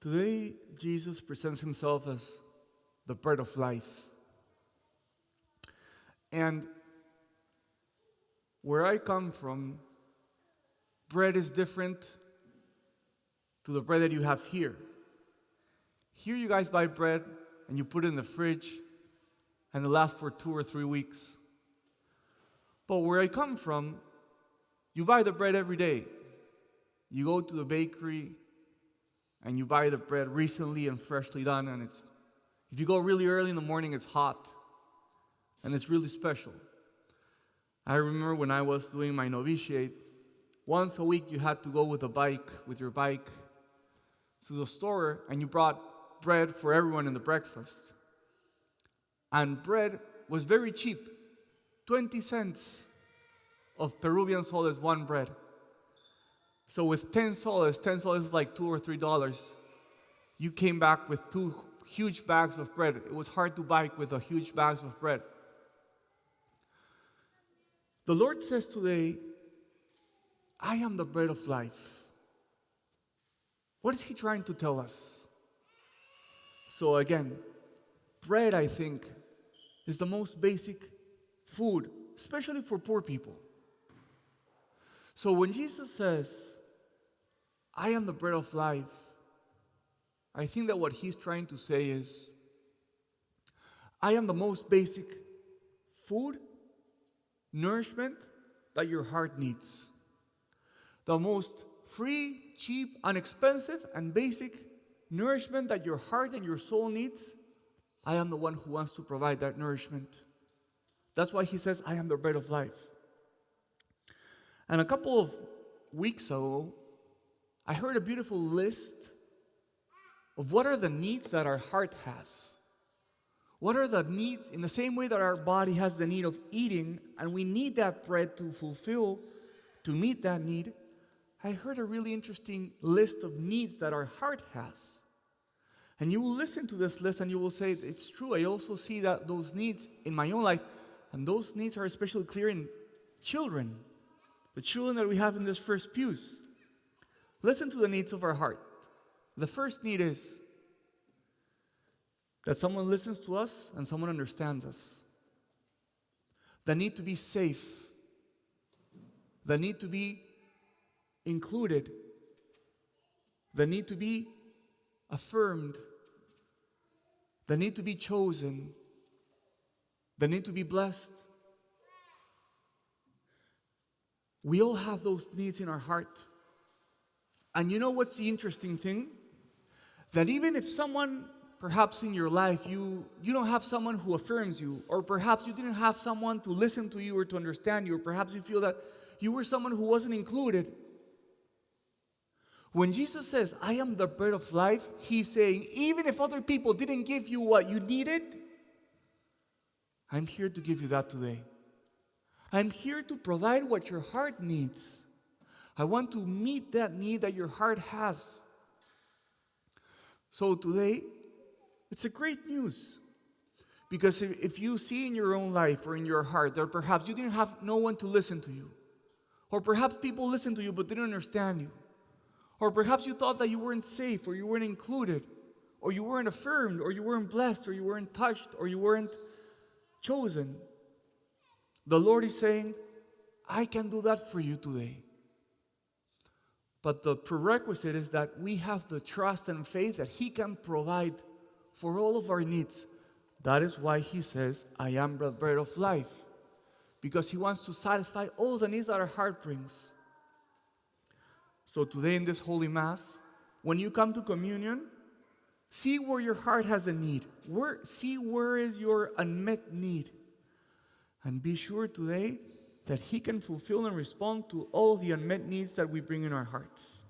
Today, Jesus presents himself as the bread of life. And where I come from, bread is different to the bread that you have here. Here you guys buy bread and you put it in the fridge and it lasts for 2 or 3 weeks. But where I come from, you buy the bread every day. You go to the bakery and you buy the bread recently and freshly done, and if you go really early in the morning, it's hot and it's really special. I remember when I was doing my novitiate, once a week you had to go with your bike to the store, and you brought bread for everyone in the breakfast. And bread was very cheap, 20 cents of Peruvian soles, one bread. So with 10 soles is like $2 or $3. You came back with 2 huge bags of bread. It was hard to bike with the huge bags of bread. The Lord says today, I am the bread of life. What is He trying to tell us? So again, bread, I think, is the most basic food, especially for poor people. So when Jesus says, I am the bread of life, I think that what He's trying to say is, I am the most basic food, nourishment that your heart needs. The most free, cheap, inexpensive, and basic nourishment that your heart and your soul needs, I am the one who wants to provide that nourishment. That's why He says, I am the bread of life. And a couple of weeks ago, I heard a beautiful list of what are the needs that our heart has. What are the needs in the same way that our body has the need of eating, and we need that bread to meet that need. I heard a really interesting list of needs that our heart has. And you will listen to this list and you will say, it's true, I also see that those needs in my own life, and those needs are especially clear in children. The children that we have in this first pews. Listen to the needs of our heart. The first need is that someone listens to us and someone understands us. The need to be safe. The need to be included. The need to be affirmed. The need to be chosen. The need to be blessed. We all have those needs in our heart. And you know what's the interesting thing? That even if someone, perhaps in your life, you don't have someone who affirms you, or perhaps you didn't have someone to listen to you or to understand you, or perhaps you feel that you were someone who wasn't included. When Jesus says, I am the bread of life, He's saying, even if other people didn't give you what you needed, I'm here to give you that today. I'm here to provide what your heart needs. I want to meet that need that your heart has. So today, it's a great news. Because if you see in your own life or in your heart that perhaps you didn't have no one to listen to you, or perhaps people listened to you but didn't understand you, or perhaps you thought that you weren't safe, or you weren't included, or you weren't affirmed, or you weren't blessed, or you weren't touched, or you weren't chosen, the Lord is saying, I can do that for you today. But the prerequisite is that we have the trust and faith that He can provide for all of our needs. That is why He says, I am the bread of life. Because He wants to satisfy all the needs that our heart brings. So today in this Holy Mass, when you come to communion, see where your heart has a need. See where is your unmet need. And be sure today that He can fulfill and respond to all the unmet needs that we bring in our hearts.